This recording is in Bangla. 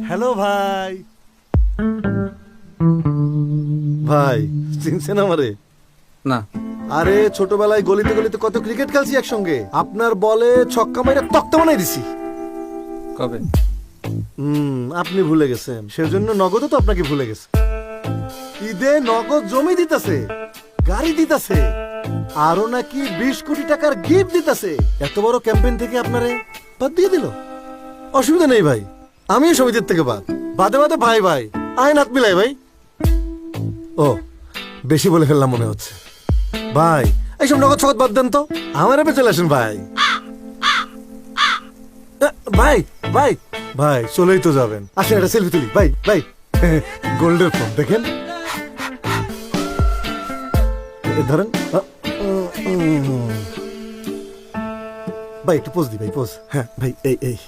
হ্যালো ভাই। ভাই চিনছেন আমারে? না। আরে ছোটবেলায় গলিতে গলিতে কত ক্রিকেট খেলছি একসঙ্গে। আপনার বলে ছক্কা মাইরা তক্তা বানাই দিছি। কবে? আপনি ভুলে গেছেন, সেজন্য নগদও তো আপনাকে ভুলে গেছে। ঈদে নগদ জমি দিতেছে, গাড়ি দিতেছে, আরো নাকি 20 কোটি টাকার গিফট দিতেছে। এত বড় ক্যাম্পেইন থেকে আপনারে বাদ দিয়ে দিল। অসুবিধা নেই ভাই, আমিও সমিতির থেকে বাদে বাদে ভাই ভাই আইন হাত মিলাই ভাই। ও বেশি বলে ফেললাম মনে হচ্ছে। ভাই এইসব নগদ ছগদ বাদ দেন তো, আমার এপে চলে আসেন ভাই। ভাই ভাই ভাই চলেই তো যাবেন, আসেন একটা সেলফি তুলি। ভাই ভাই গোল্ডের ফোন দেখেন, ধরেন ভাই একটু পোজ দি ভাই, পোজ। হ্যাঁ ভাই এই এই